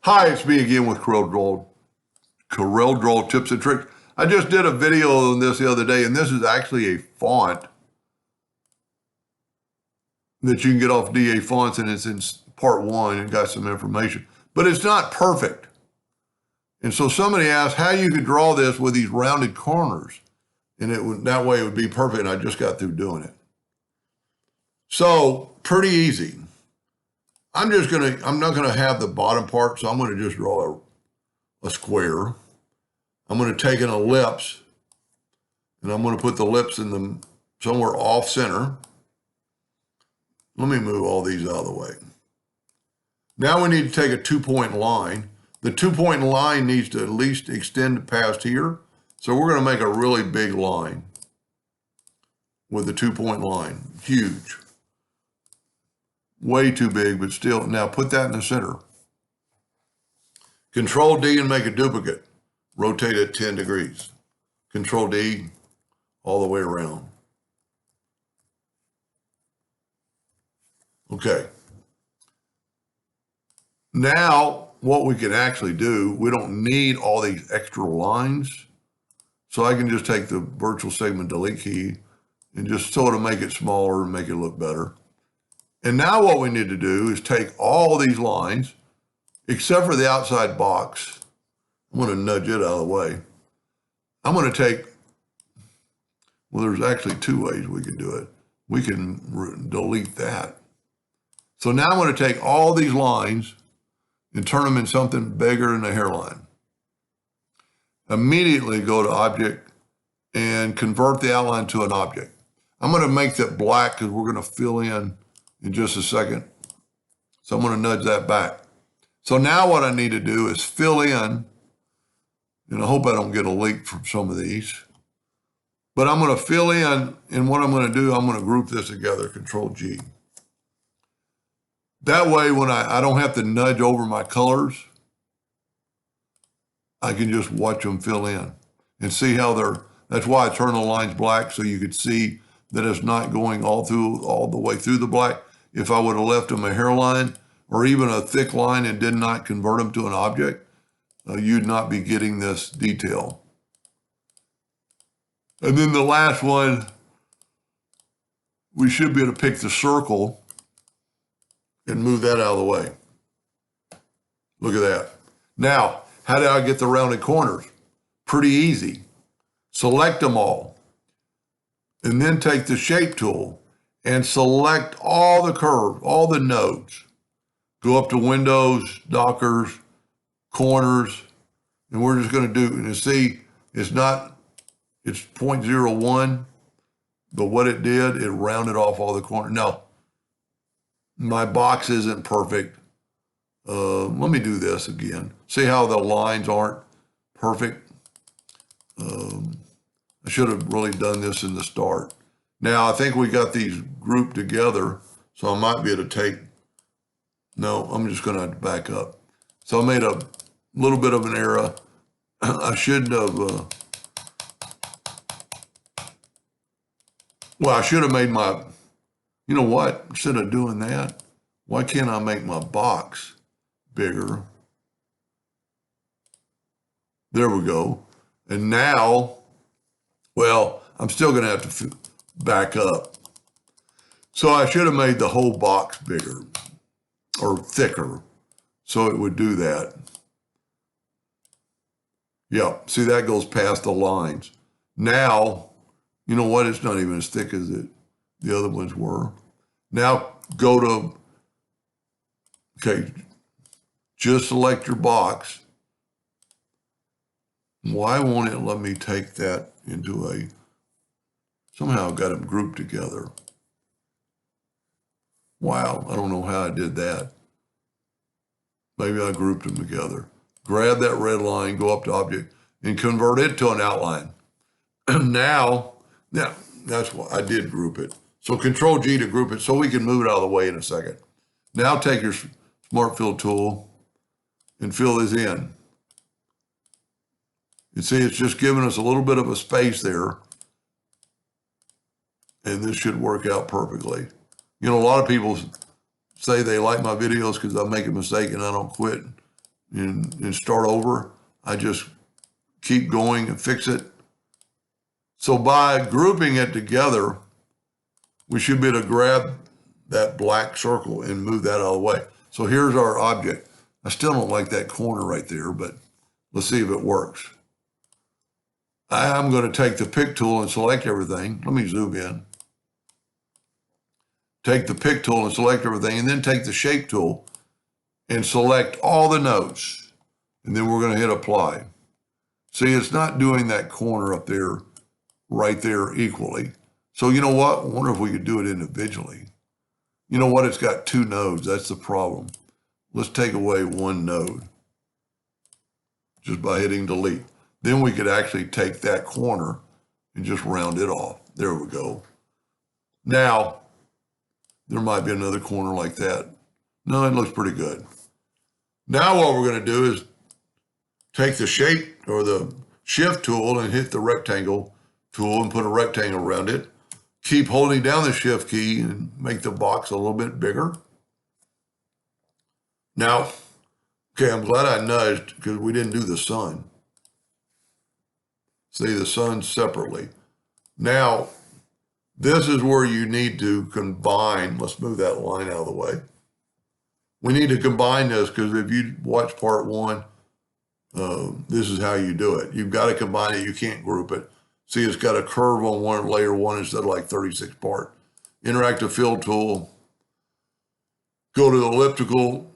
Hi, it's me again with CorelDraw tips and tricks. I just did a video on this the other day, and this is actually a font that you can get off DA Fonts, and it's in part one and got some information. But it's not perfect. And so somebody asked how you could draw this with these rounded corners, and that way it would be perfect, and I just got through doing it. So, pretty easy. I'm not gonna have the bottom part, so I'm gonna just draw a square. I'm gonna take an ellipse, and I'm gonna put the ellipse in them somewhere off center. Let me move all these out of the way. Now we need to take a 2-point line. The 2-point line needs to at least extend past here. So we're gonna make a really big line with the 2-point line, huge. Way too big, but still. Now put that in the center. Control D and make a duplicate. Rotate it 10 degrees. Control D all the way around. Okay. Now, what we can actually do, we don't need all these extra lines. So I can just take the virtual segment delete key and just sort of make it smaller and make it look better. And now what we need to do is take all these lines, except for the outside box. I'm going to nudge it out of the way. I'm going to take, well, there's actually two ways we can do it. We can delete that. So now I'm going to take all these lines and turn them in something bigger than a hairline. Immediately go to Object and convert the outline to an object. I'm going to make that black because we're going to fill in just a second. So I'm going to nudge that back. So now what I need to do is fill in, and I hope I don't get a leak from some of these, but I'm going to fill in, and what I'm going to do, I'm going to group this together, Control G. That way, when I don't have to nudge over my colors, I can just watch them fill in and see how that's why I turn the lines black, so you could see that it's not going all the way through the black. If I would have left them a hairline or even a thick line and did not convert them to an object, you'd not be getting this detail. And then the last one, we should be able to pick the circle and move that out of the way. Look at that. Now, how do I get the rounded corners? Pretty easy. Select them all, and then take the shape tool and select all the curves, all the nodes. Go up to Windows, Dockers, Corners, and we're just going to do, and you see, it's 0.01, but what it did, it rounded off all the corners. Now, my box isn't perfect. Let me do this again. See how the lines aren't perfect? I should have really done this in the start. Now, I think we got these grouped together, so I might be able to take, no, I'm just going to back up. So I made a little bit of an error. I shouldn't have, I should have made my, you know what, instead of doing that, why can't I make my box bigger? There we go. And now, well, I'm still going to have to back up. So I should have made the whole box bigger or thicker so it would do that. Yeah, see, that goes past the lines. Now, you know what? It's not even as thick as the other ones were. Now go to, okay, just select your box. Why won't it let me take that into somehow I've got them grouped together. Wow, I don't know how I did that. Maybe I grouped them together. Grab that red line, go up to Object, and convert it to an outline. Now, that's what I did group it. So Control G to group it so we can move it out of the way in a second. Now take your Smart Fill tool and fill this in. You see, it's just giving us a little bit of a space there. And this should work out perfectly. You know, a lot of people say they like my videos because I make a mistake and I don't quit and start over. I just keep going and fix it. So by grouping it together, we should be able to grab that black circle and move that out of the way. So here's our object. I still don't like that corner right there, but let's see if it works. I'm going to take the pick tool and select everything. Let me zoom in. Take the pick tool and select everything, and then take the shape tool and select all the nodes. And then we're going to hit apply. See, it's not doing that corner up there, right there equally. So you know what? I wonder if we could do it individually. You know what? It's got two nodes. That's the problem. Let's take away one node just by hitting delete. Then we could actually take that corner and just round it off. There we go. Now, there might be another corner like that. No, it looks pretty good. Now what we're going to do is take the shape or the shift tool and hit the rectangle tool and put a rectangle around it. Keep holding down the shift key and make the box a little bit bigger. Now, okay, I'm glad I nudged because we didn't do the sun. See the sun separately. Now, this is where you need to combine. Let's move that line out of the way. We need to combine this because if you watch part one, this is how you do it. You've got to combine it. You can't group it. See, it's got a curve on one layer one instead of like 36 part. Interactive fill tool. Go to the elliptical.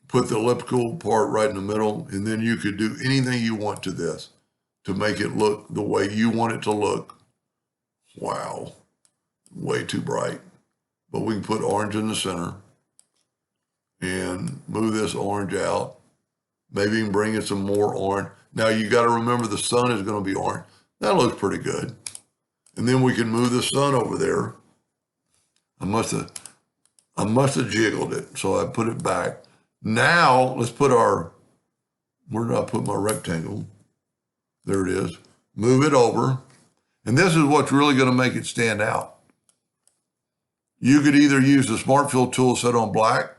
Put the elliptical part right in the middle, and then you could do anything you want to this to make it look the way you want it to look. Wow, way too bright. But we can put orange in the center and move this orange out. Maybe even bring in some more orange. Now you got to remember the sun is going to be orange. That looks pretty good. And then we can move the sun over there. I must have jiggled it, so I put it back. Now let's put our, where did I put my rectangle? There it is. Move it over. And this is what's really going to make it stand out. You could either use the Smart Fill tool set on black,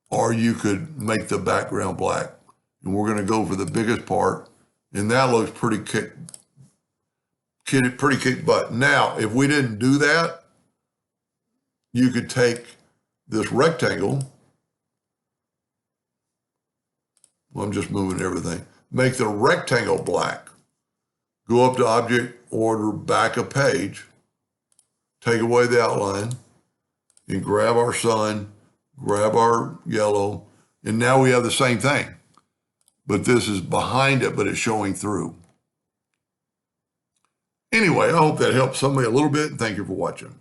or you could make the background black. And we're going to go for the biggest part. And that looks pretty kick butt. Now, if we didn't do that, you could take this rectangle. Well, I'm just moving everything. Make the rectangle black. Go up to Object, Order, Back a Page. Take away the outline. And grab our sun. Grab our yellow. And now we have the same thing. But this is behind it, but it's showing through. Anyway, I hope that helps somebody a little bit. And thank you for watching.